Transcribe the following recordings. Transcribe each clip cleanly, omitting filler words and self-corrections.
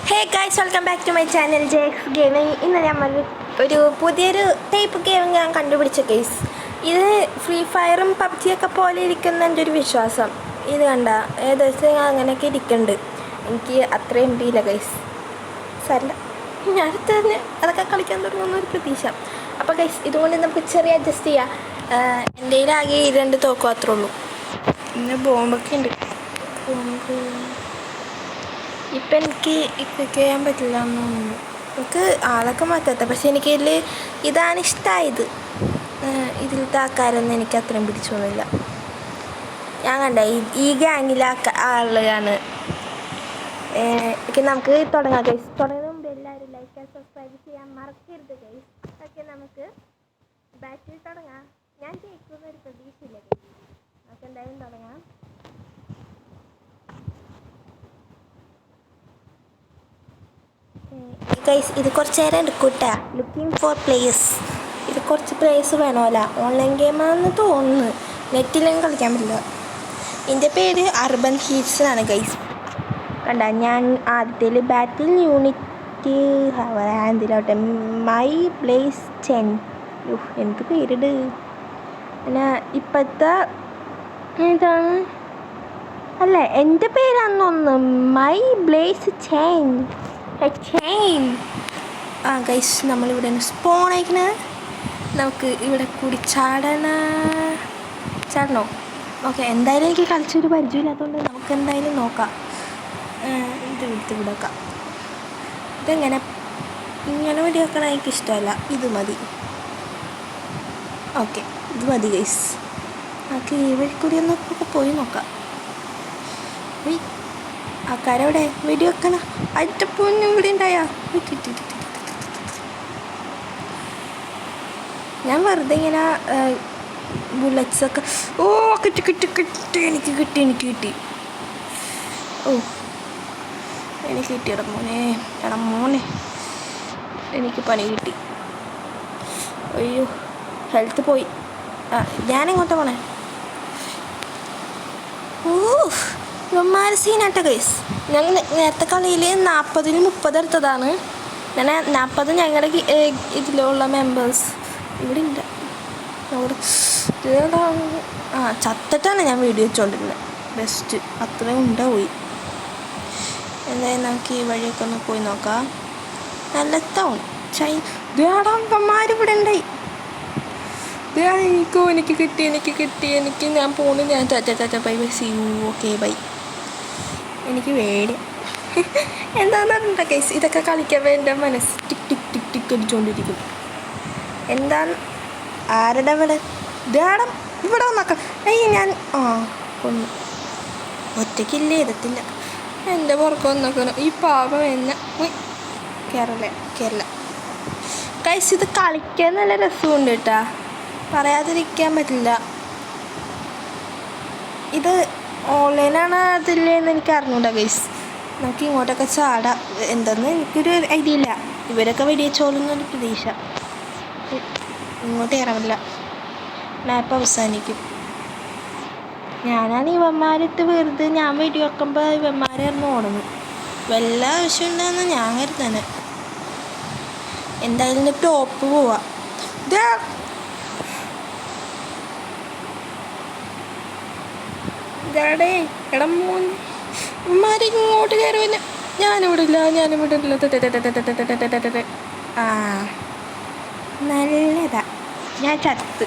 Hey guys, welcome back to my channel Jex gaming. ഇന്ന് നമ്മൾ ഒരു പുതിയൊരു ടൈപ്പ് ഗെയിം ഞാൻ കണ്ടുപിടിച്ച കേസ്. ഇത് ഫ്രീ ഫയറും പബ്ജിയൊക്കെ പോലെ ഇരിക്കുന്ന എൻ്റെ ഒരു വിശ്വാസം. ഇത് കണ്ട ഏകദേശം അങ്ങനെയൊക്കെ ഇരിക്കുന്നുണ്ട്. എനിക്ക് അത്രയും എംപിയില്ല ഗൈസ്. സാരില്ല, ഞാൻ തന്നെ അതൊക്കെ കളിക്കാൻ തുടങ്ങുന്ന ഒരു പ്രതീക്ഷ. അപ്പോൾ ഗൈസ്, ഇതുകൊണ്ട് നമുക്ക് ചെറിയ അഡ്ജസ്റ്റ് ചെയ്യാം. എൻ്റെ ആകെ 2 തോക്ക് മാത്രമേ ഉള്ളൂ. പിന്നെ ബോംബൊക്കെ ഉണ്ട്. ഇപ്പം എനിക്ക് ഇപ്പം ചെയ്യാൻ പറ്റില്ല എന്നൊന്നും. എനിക്ക് ആളൊക്കെ മാറ്റാത്ത, പക്ഷെ എനിക്കിതിൽ ഇതാണ് ഇഷ്ടമായത്. ഇതിലത്തെ ആൾക്കാരൊന്നും എനിക്ക് അത്രയും പിടിച്ചൊന്നുമില്ല. ഞാൻ കണ്ട ഈ ഗ്യാങ്ങിലെ ആളാണ്. നമുക്ക് തുടങ്ങാം ഗൈസ്. തുടങ്ങുന്ന മുമ്പ് എല്ലാവരും ലൈക്ക് ആൻഡ് സബ്സ്ക്രൈബ് ചെയ്യാൻ മറക്കരുത് ഗൈസ്. ഓക്കെ, നമുക്ക് ബാറ്റിൽ തുടങ്ങാം. ഞാൻ ജയിക്കുന്നൊരു പ്രതീക്ഷയില്ല ഗൈസ്. നമുക്ക് എന്തായാലും തുടങ്ങാം. ഗൈസ്, ഇത് കുറച്ച് നേരം എടുക്കൂട്ടാ. Looking for players. ഇത് കുറച്ച് പ്ലേയേഴ്സ് വേണമല്ല. ഓൺലൈൻ ഗെയിമാണെന്ന് തോന്നുന്നു. നെറ്റിലും കളിക്കാൻ പറ്റില്ല. എൻ്റെ പേര് അർബൻ ഹീറ്റ്സ് എന്നാണ് ഗൈസ്. കണ്ട, ഞാൻ ആദ്യത്തിൽ ബാറ്റിൽ യൂണിറ്റ് എന്തിലോട്ടെ മൈ ബ്ലേസ് 10. എന്ത് പേരിട്. പിന്നെ ഇപ്പോഴത്തെ എന്താണ് അല്ല, എൻ്റെ പേരാണെന്നൊന്ന് മൈ ബ്ലേസ് 10. ഗൈസ്, നമ്മളിവിടെ സ്പോൺ അയക്കണേ. നമുക്ക് ഇവിടെ കൂടി ചാടണോ? ഓക്കെ, എന്തായാലും എനിക്ക് കളിച്ചൊരു പരിചയമില്ലാത്തതുകൊണ്ട് നമുക്ക് എന്തായാലും നോക്കാം. ഇത് വിട്ട് വിടക്കാം. ഇതെങ്ങനെ ഇങ്ങനെ വെടി വെക്കണം എനിക്കിഷ്ടമല്ല. ഇത് മതി. ഓക്കെ, ഇത് മതി ഗൈസ്. നമുക്ക് ഈ വഴി കൂടി ഒന്ന് പോയി നോക്കാം. ആൾക്കാരെവിടെ വെടി വെക്കണ അറ്റപ്പൊന്നും ഇവിടെ ഉണ്ടായാ. ഞാൻ വെറുതെ ഇങ്ങനെ ബുള്ളറ്റ്സൊക്കെ കിട്ടി. എനിക്ക് കിട്ടി. എനിക്ക് കിട്ടി. എടാ മോനെ എനിക്ക് പണി കിട്ടി. അയ്യോ, ഹെൽത്ത് പോയി. ഞാനെങ്ങോട്ടാ പോണേ? സീനാട്ട ഗൈസ്. ഞങ്ങൾ നേരത്തെ കളിയിൽ 40-ൽ 30 എടുത്തതാണ്. ഞാൻ 40 ഞങ്ങളുടെ ഇതിലുള്ള മെമ്പേഴ്സ് ഇവിടെ ഉണ്ട്. ചത്തിട്ടാണ് ഞാൻ വീഡിയോ വെച്ചുകൊണ്ടിരുന്നത്. ബെസ്റ്റ്, അത്രയും ഉണ്ടായി. എന്തായാലും നമുക്ക് ഈ വഴിയൊക്കെ ഒന്ന് പോയി നോക്കാം. നല്ല ടൗൺ ഇവിടെ ഉണ്ടായി. എനിക്ക് കിട്ടി. ഞാൻ പോണു. ഞാൻ bye. See you. Okay, bye. എനിക്ക് പേടി. എന്താണെന്നുണ്ടോ കേസ്, ഇതൊക്കെ കളിക്കാൻ എൻ്റെ മനസ്സ് ടിക് ടിക് ടിക് ടിക് അടിച്ചുകൊണ്ടിരിക്കും. എന്താണ് ആരുടെ ഇവിടെ ഇവിടെ വന്നോക്കാം. ഞാൻ കൊന്നു. ഒറ്റയ്ക്കില്ലേ എത്തത്തില്ല. എൻ്റെ പുറത്ത് വന്നോക്കണം. ഈ പാപം എന്നെ കേരള കൈസ്. ഇത് കളിക്കാൻ നല്ല രസമുണ്ട് കേട്ടാ, പറയാതിരിക്കാൻ പറ്റില്ല. ഇത് ഓൺലൈനാണ് അതില്ലേന്ന് എനിക്ക് അറിഞ്ഞൂടാ ഗൈസ്. നമുക്ക് ഇങ്ങോട്ടൊക്കെ ചാടാം. എന്തെന്ന് എനിക്കൊരു ഐഡിയ ഇല്ല. ഇവരൊക്കെ വെടിവെച്ചോളുന്നൊരു പ്രതീക്ഷ. ഇങ്ങോട്ട് കയറാമില്ല. മാപ്പ് അവസാനിക്കും. ഞാനാണ് ഇവന്മാരിട്ട് വെറുതെ ഞാൻ വെടി വെക്കുമ്പോൾ ഇവന്മാരായിരുന്നു ഓടുന്നു. വല്ല ആവശ്യമുണ്ടെന്ന് ഞാൻ കരുതാന്. എന്തായാലും ടോപ്പ് പോവാം. എടാ മോൻ, ഇവന്മാരെ ഇങ്ങോട്ട് കയറുമില്ല. ഞാനിവിടെ ഇല്ല. നല്ലതാ, ഞാൻ ചത്ത്.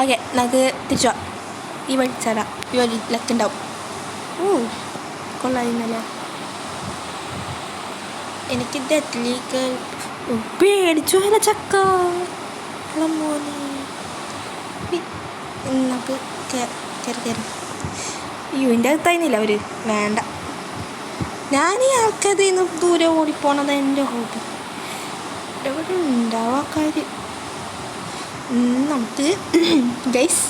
ഓക്കെ, നമുക്ക് തിരിച്ചു പോവാം. ഈ വഴി ചാടാം. ഈ വഴി ലക്കുണ്ടാവും. കൊള്ളായിരുന്നല്ലേ. എനിക്ക് ഡെത്തിലേക്ക് പേടിച്ചു അല്ല ചക്ക. മോനെ നമുക്ക് കയറി. ഇതിൻ്റെ അകത്തായിരുന്നില്ല അവർ. വേണ്ട, ഞാൻ ഈ ആൾക്കതിൽ നിന്ന് ദൂരെ ഓടിപ്പോണത് എൻ്റെ ഹോബി. ഇവിടെ ഉണ്ടാവും ആൾക്കാർ. നമുക്ക് ഗൈസ്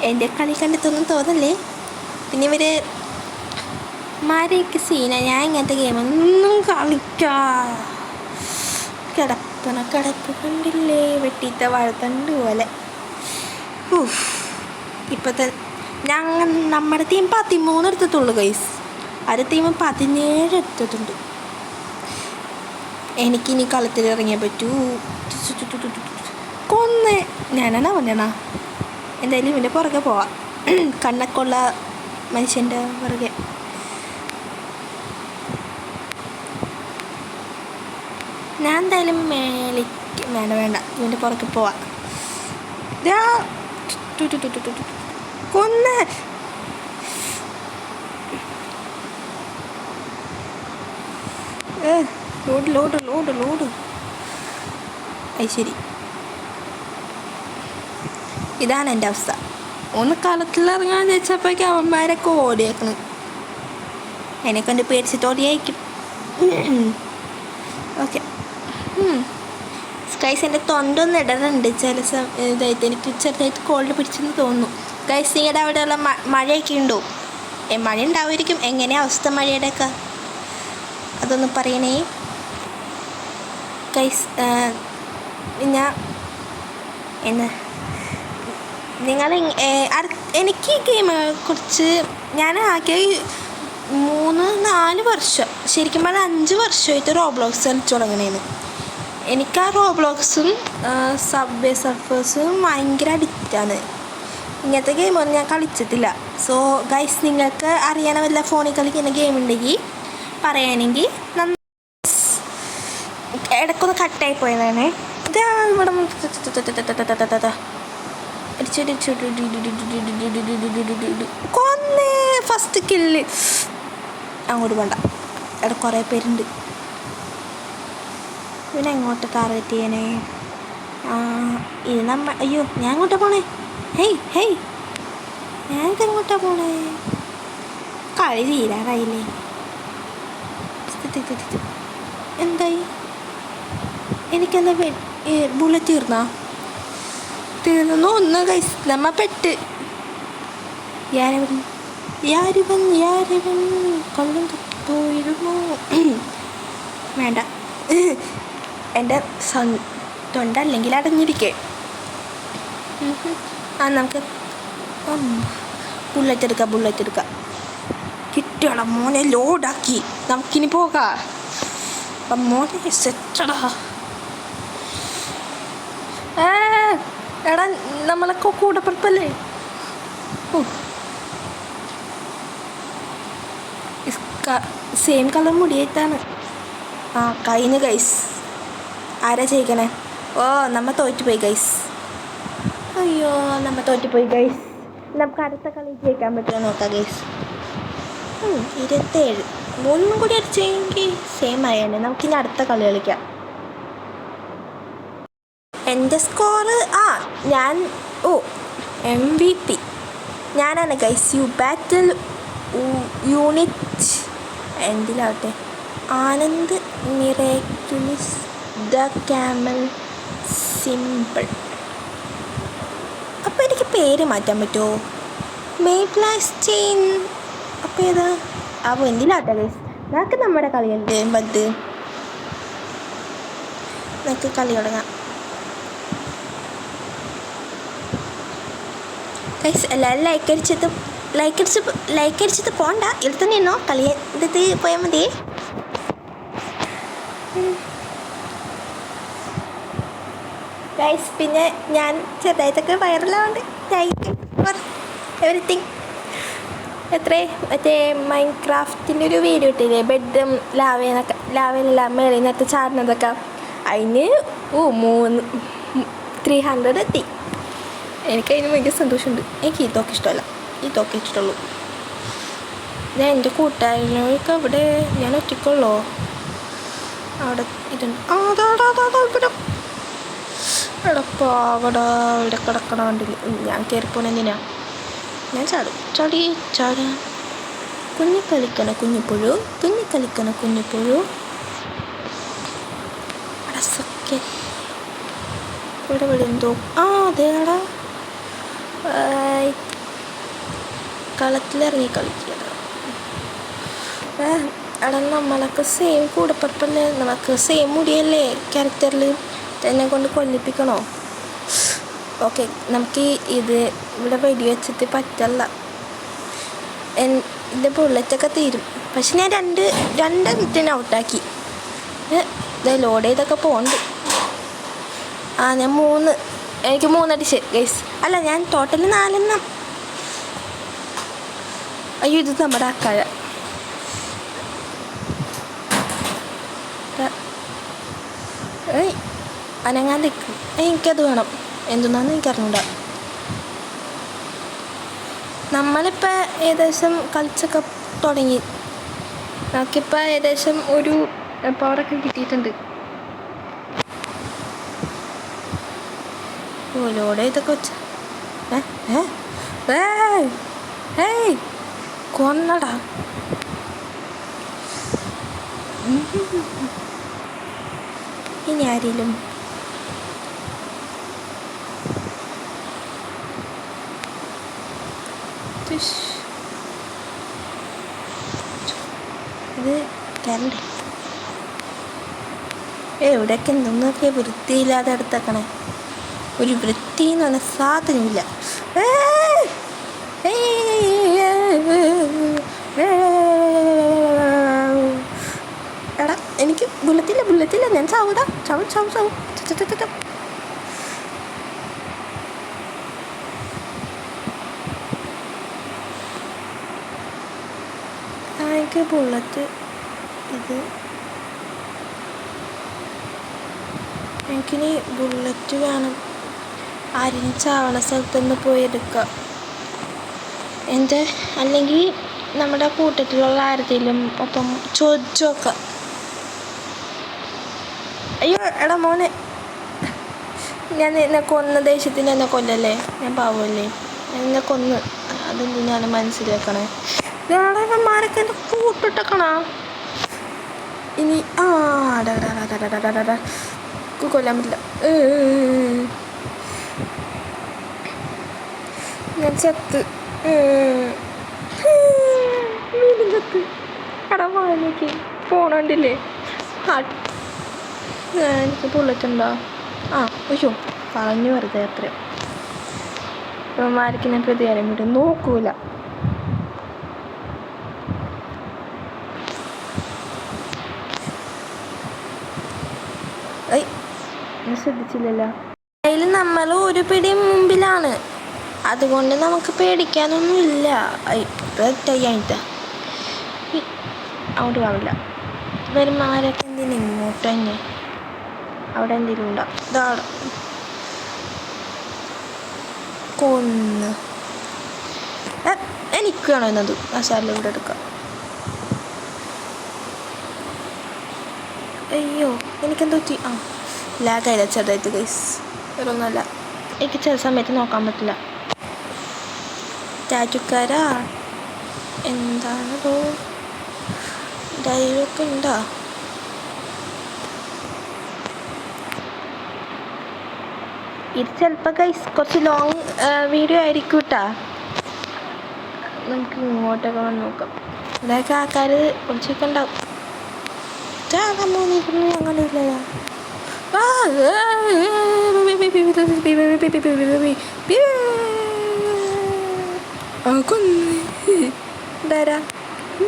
എൻ്റെ കളി കണ്ടെത്തൊന്നും തോന്നല്ലേ. പിന്നെ ഇവർ മാരെയൊക്കെ സീന. ഞാൻ ഇങ്ങനത്തെ ഗെയിമൊന്നും കളിക്കാം. കിടപ്പ് കണ്ടില്ലേ, വെട്ടിത്ത വാഴത്തണ്ട് പോലെ. ഇപ്പോഴത്തെ നമ്മുടെ ടീം 13 എടുത്തിട്ടുള്ളൂ ഗൈസ്. അടുത്ത ടീം 17 എടുത്തിട്ടുണ്ട്. എനിക്കിനി കളത്തിൽ ഇറങ്ങിയാൽ പറ്റൂ. കൊന്ന് ഞാനാണോ കൊന്നേണ? എന്തായാലും ഇവൻ്റെ പുറകെ പോവാം. കണ്ണൊക്കെയുള്ള മനുഷ്യൻ്റെ പുറകെ. ഞാൻ എന്തായാലും വേണ്ട ഇവൻ്റെ പുറകെ പോവാം. കൊന്ന് ലോഡ്. അത് ശരി, ഇതാണ് എൻ്റെ അവസ്ഥ. ഒന്ന് കളത്തിലിറങ്ങാൻ വെച്ചപ്പോഴേക്കും അവന്മാരൊക്കെ ഓടിയേക്കണം. എന്നെക്കൊണ്ട് പേടിച്ചിട്ട് ഓടിയായിരിക്കും. ഓക്കെ ഗൈസ്, എൻ്റെ തൊണ്ടൊന്നും ഇടറുണ്ട് ചില ഇതായിട്ട്. എനിക്ക് ചെറുതായിട്ട് കോൾഡ് പിടിച്ചെന്ന് തോന്നുന്നു. ഗൈസ്, നിങ്ങളുടെ അവിടെയുള്ള മഴയൊക്കെ ഉണ്ടോ? മഴ ഉണ്ടാവുമായിരിക്കും. എങ്ങനെയാണ് അവസ്ഥ മഴയുടെയൊക്കെ? അതൊന്ന് പറയണേ ഗൈസ്. ഞാൻ നിങ്ങൾ എനിക്ക് ഈ ഗെയിമിനെ കുറിച്ച് ഞാൻ ആകെ 3-4 വർഷം, ശരിക്കും പറഞ്ഞാൽ 5 വർഷമായിട്ട് റോബ്ലോക്സ് കളിച്ചു തുടങ്ങണേന്ന്. എനിക്ക് ആ റോബ്ലോക്സും സബ്വേ സർഫേഴ്സും ഭയങ്കര അഡിക്റ്റാണ്. ഇങ്ങനത്തെ ഗെയിമൊന്നും ഞാൻ കളിച്ചിട്ടില്ല. സോ ഗൈസ്, നിങ്ങൾക്ക് അറിയാൻ വല്ല ഫോണിൽ കളിക്കുന്ന ഗെയിം ഉണ്ടെങ്കിൽ പറയുകയാണെങ്കിൽ ഇടയ്ക്കൊന്ന് കട്ടായി പോയതാണ്. ഇതാ ഇവിടെ കൊന്നേ ഫസ്റ്റ് കില്ല്. അങ്ങോട്ട് വേണ്ട, ഇവിടെ കുറേ പേരുണ്ട്. പിന്നെ എങ്ങോട്ട് ടാർഗറ്റ് ചെയ്യണേ? ഇത് അയ്യോ, ഞാൻ എങ്ങോട്ടാ പോണേ? ഹേയ് ഞാനിതെങ്ങോട്ടാ പോണേ? കളി തീരാറായില്ലേ? എന്തായി? എനിക്കെന്താ ബുള്ളറ്റ് തീർന്നു ഒന്ന് ഗൈസ്. നമ്മ പെട്ട് യാരിവൻ കൊള്ളം പോയിരുന്നു. വേണ്ട, എൻ്റെ തൊണ്ട അല്ലെങ്കിൽ അടഞ്ഞിരിക്കേ. നമുക്ക് ബുള്ളറ്റ് എടുക്കാം. കിട്ടിയോളാം മോനെ, ലോഡാക്കി. നമുക്കിനി പോകാം. അപ്പം മോനെ സെറ്റടാ. എടാ, നമ്മളൊക്കെ കൂടപ്പുറപ്പല്ലേ? Same colour മുടിയായിട്ടാണ്. കഴിഞ്ഞു ഗൈസ്. ആരാ ജയിക്കണേ? നമ്മ തോറ്റുപോയി ഗൈസ്. അയ്യോ, നമ്മ തോറ്റുപോയി ഗൈസ്. നമുക്ക് അടുത്ത കളി ജയിക്കാൻ പറ്റുമോ നോക്കാം ഗൈസ്. 27 3 കൂടി അടിച്ചെങ്കിൽ സെയിം ആയാണ്. നമുക്കിനി അടുത്ത കളി കളിക്കാം. എൻ്റെ സ്കോറ് ഞാൻ MVP ഞാനാണ് ഗൈസ്. യു ബാറ്റിൽ യൂണിറ്റ് എന്തിലാവട്ടെ, Anand miraculous the camel simple. അപ്പോൾ എനിക്ക് പേര് മാറ്റാൻ പറ്റുമോ? മെയ്പ്ലാസ്റ്റെയിൻ. അപ്പോൾ ഏതാ? അപ്പോൾ എന്തിലാവട്ടെ ഗൈസ്, നമുക്ക് നമ്മുടെ കളിയുണ്ട്. നമുക്ക് കളി തുടങ്ങാം ഗൈസ്. എല്ലാവരും ലൈക്ക് അടിച്ചത് പോണ്ട, ഇതിൽ തന്നെ ഇരുന്നോ. കളി എടുത്ത് പോയാൽ മതി. ഗൈസ്, പിന്നെ ഞാൻ ചെറുതായിട്ടൊക്കെ വൈറലാവുണ്ട്. Four everything. മറ്റേ മൈൻക്രാഫ്റ്റിൻ്റെ ഒരു വീഡിയോ ഇട്ടില്ലേ, ബെഡും ലാവയിലെല്ലാം മേളിൽ നിന്നൊക്കെ ചാടുന്നതൊക്കെ. അതിന് 300 എത്തി. എനിക്കതിന് ഭയങ്കര സന്തോഷമുണ്ട്. എനിക്ക് ഈ തോക്ക് ഇഷ്ടമല്ല, ഈ തോക്ക് ഇഷ്ടമുള്ളൂ. ഞാൻ എൻ്റെ കൂട്ടുകാരനൊക്കെ ഇവിടെ ഞാൻ ഒറ്റയ്ക്കുള്ളൂ. അവിടെ ഇതുണ്ട്. ഇവിടെ കിടക്കണ കണ്ടില്ല. ഞാൻ കയറിപ്പോണ എന്തിനാ? ഞാൻ ചാടാം. കുഞ്ഞിക്കളിക്കണ കുഞ്ഞിപ്പുഴു അടസൊക്കെ ഇവിടെ എന്തോ. അതേടാ, കളത്തിലിറങ്ങി കളിക്കുക. എടാ, നമ്മളൊക്കെ സെയിം കൂടപ്പറപ്പല്ലേ? നമുക്ക് സെയിം മുടിയല്ലേ? ക്യാരക്ടറിൽ തന്നെ കൊണ്ട് കൊല്ലിപ്പിക്കണോ? ഓക്കെ, നമുക്ക് ഇത് ഇവിടെ വെടിവെച്ചിട്ട് പറ്റല്ല. എൻ്റെ ബുള്ളറ്റൊക്കെ തീരും. പക്ഷെ ഞാൻ രണ്ട് വിറ്റിനെ ഔട്ടാക്കി. ഇത് ലോഡ് ചെയ്തൊക്കെ പോകുന്നുണ്ട്. ഞാൻ എനിക്ക് 3 അടിച്ച് ഗൈസ്. അല്ല, ഞാൻ ടോട്ടൽ 4 അയ്യോ, ഇത് നമ്മുടെ അക്കാഴ. അനങ്ങാണ്ടിരിക്കും. എനിക്കത് വേണം. എന്തുന്നാന്ന് എനിക്കറിഞ്ഞൂടാ. നമ്മളിപ്പോൾ ഏകദേശം കളിച്ചൊക്കെ തുടങ്ങി. നമുക്കിപ്പോൾ ഏകദേശം ഒരു പവറൊക്കെ കിട്ടിയിട്ടുണ്ട്. ലോഡ് ഇതൊക്കെ വെച്ച കൊന്നടാ. ഇനി ആരെങ്കിലും ഇത് കരണ്ടേ എവിടെയൊക്കെ എന്തൊന്നൊക്കെ വൃത്തിയില്ലാതെ എടുത്തേക്കണേ. ഒരു വൃത്തി എന്ന് പറഞ്ഞ സാധനമില്ല. എടാ, എനിക്ക് ബുള്ളറ്റില്ല. ഞാൻ ചാവൂടാ. ചാവും. എനിക്ക് ബുള്ളറ്റ് എനിക്കിനി ബുള്ളറ്റ് വേണം. ആരും ചാവണ സ്ഥലത്തുനിന്ന് പോയി എടുക്കാം. അല്ലെങ്കിൽ നമ്മുടെ കൂട്ടത്തിലുള്ള ആരെങ്കിലും ഒപ്പം ചോദിച്ചോക്കാം. അയ്യോ എടാ മോനെ, ഞാൻ എന്നെ കൊന്ന ദേഷ്യത്തിന് എന്നെ കൊല്ലല്ലേ. ഞാൻ പാവല്ലേ, എന്നെ കൊന്ന്. അതെന്തിനാണ് മനസ്സിലാക്കണേ. ഇയാളെമാരൊക്കെ എൻ്റെ കൂട്ടിട്ടേക്കണ. ഇനി കൊല്ലാൻ പറ്റില്ല. ഞാൻ ചത്ത് വീണ്ടും ചത്ത്. എടാ വാങ്ങിക്ക് പോണണ്ടില്ലേ. എനിക്ക് ബുള്ളറ്റ് ഉണ്ടോ? അയ്യോ കളഞ്ഞു വെറുതെ. അത്രയും ഇവന്മാർക്ക് ഞാൻ പ്രതികാരം വിടും നോക്കൂല. ശ്രദ്ധിച്ചില്ലല്ലോ. അതിൽ നമ്മൾ ഒരു പിടി മുമ്പിലാണ്. അതുകൊണ്ട് നമുക്ക് പേടിക്കാനൊന്നുമില്ല. കഴിഞ്ഞിട്ട് അങ്ങോട്ട് കാണില്ല. വരുമാരൊക്കെ എന്തിനാ ഇങ്ങോട്ട് തന്നെ? അവിടെ എന്തെങ്കിലും ഉണ്ടോ? ഇതാണ് കൊന്ന്. എനിക്ക് വേണോ എന്നത് മസാല ഇവിടെ എടുക്കാം. അയ്യോ എനിക്കെന്തോ ലാഗായില്ല ചെറുതായിട്ട് ഗൈസ്. വേറൊന്നുമല്ല, എനിക്ക് ചില സമയത്ത് നോക്കാൻ പറ്റില്ല. ടാറ്റുക്കാരാ എന്താണതോ ഡയലൊക്കെ ഉണ്ടോ? ഇത് ചിലപ്പോൾ ഗൈസ് കുറച്ച് ലോങ് വീഡിയോ ആയിരിക്കും കേട്ടാ. നമുക്ക് ഇങ്ങോട്ടൊക്കെ വന്ന് നോക്കാം. ഇതൊക്കെ ആൾക്കാർ കുറച്ചൊക്കെ ഉണ്ടാവും. അങ്ങനെ ഇല്ലല്ലോ. എന്താരാ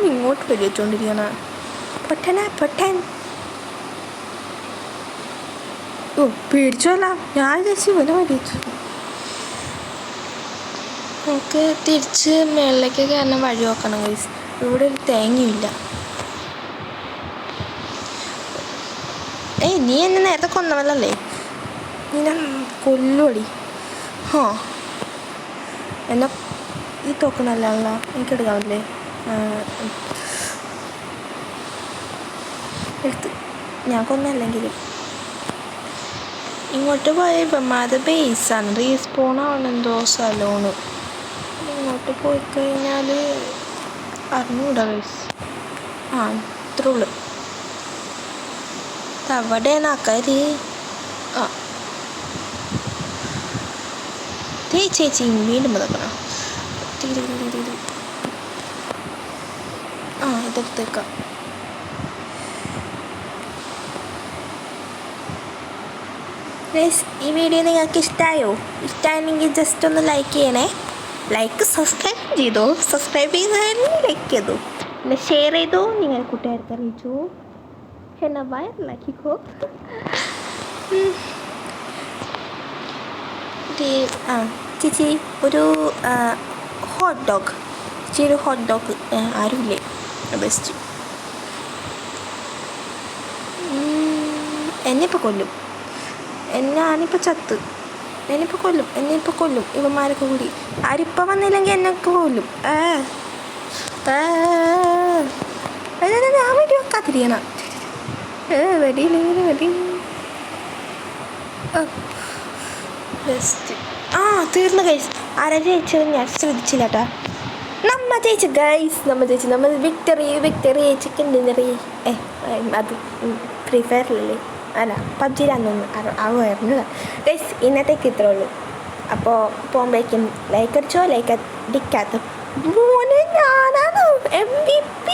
ഇങ്ങോട്ട് വലിച്ചോണ്ടിരിക്കണ പൊട്ടൻ. പേടിച്ചോല്ല. ഞാൻ ചേച്ചി ഇവനെ വലിച്ചു. നമുക്ക് തിരിച്ച് മേളിലേക്ക് കയറാൻ വഴി നോക്കണം ഗൈസ്. ഇവിടെ ഒരു തേങ്ങയില്ല. നീ എന്നെ നേരത്തെ കൊന്നവല്ലേ. നീ ഞാൻ കൊല്ലുപടി. എന്നെ ഈ തോക്കണല്ലോ എനിക്കെടുക്കാമല്ലേ. എടുത്ത് ഞാൻ കൊന്നല്ലെങ്കിലും ഇങ്ങോട്ട് പോയ ഇവന്മാത് ബേസാണ്. റീസ്പോണാണെന്തോ സ്ഥലമാണ്. ഇങ്ങോട്ട് പോയി കഴിഞ്ഞാൽ അറിഞ്ഞൂടാ ഗൈസ്. ഇത്രേ ഉള്ളു. അവിടെയാണ് ആക്കാര്. ചേച്ചി വീണ്ടും പതക്കണം. ഇതെടുത്തേക്കാം. ഈ വീഡിയോ നിങ്ങൾക്ക് ഇഷ്ടമായോ? ഇഷ്ടമായെങ്കിൽ ജസ്റ്റ് ഒന്ന് ലൈക്ക് ചെയ്യണേ. ലൈക്ക് സബ്സ്ക്രൈബ് ചെയ്തോ, സബ്സ്ക്രൈബ് ചെയ്താൽ ലൈക്ക് ചെയ്തു, പിന്നെ ഷെയർ ചെയ്തോ, നിങ്ങൾ കൂട്ടുകാർക്ക് അറിയിച്ചു, എന്നെ വയറിലാക്കിക്കോ. ചേച്ചി ഒരു ഹോട്ട് ഡോഗ്, ചേച്ചി ഒരു ഹോട്ട് ഡോഗ് ആരുമില്ലേ ബെസ്റ്റ്. എന്നെയിപ്പോൾ കൊല്ലും, ഞാനിപ്പോൾ ചത്ത്, എന്നെയിപ്പോൾ കൊല്ലും ഇവന്മാരൊക്കെ കൂടി. ആരിപ്പോൾ വന്നില്ലെങ്കിൽ എന്നൊക്കെ കൊല്ലും. ഞാൻ വേണ്ടി വെക്കാതിരിക്കണം, വെടിയില്ലെങ്കിൽ വെടി. ബെസ്റ്റ്. തീർന്നു ഗൈസ്. ആരാ ജയിച്ചത് ഞാൻ ശ്രദ്ധിച്ചില്ല കേട്ടോ. നമ്മ ജയിച്ചു ഗൈസ്, നമ്മൾ വിക്ടറി ചിക്കൻ ഡിന്നറി. അത് ഫ്രീ ഫയറിലല്ലേ, അല്ല പബ്ജിയിലാണെന്ന് ആവുമായിരുന്നു ഗൈസ്. ഇന്നത്തേക്ക് ഇത്രേ ഉള്ളൂ. അപ്പോൾ പോകുമ്പോഴേക്കും ലൈക്ക് അടിച്ചോ, ലൈക്ക് അടിക്കാത്ത മോനെ ഞാനാണ് MVP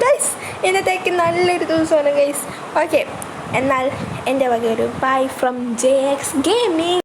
ഗൈസ്. ഇന്നത്തേക്ക് നല്ലൊരു ദിവസമാണ് ഗൈസ്. ഓക്കെ, എന്നാൽ എൻ്റെ വക ഒരു ബൈ ഫ്രം JX Gaming.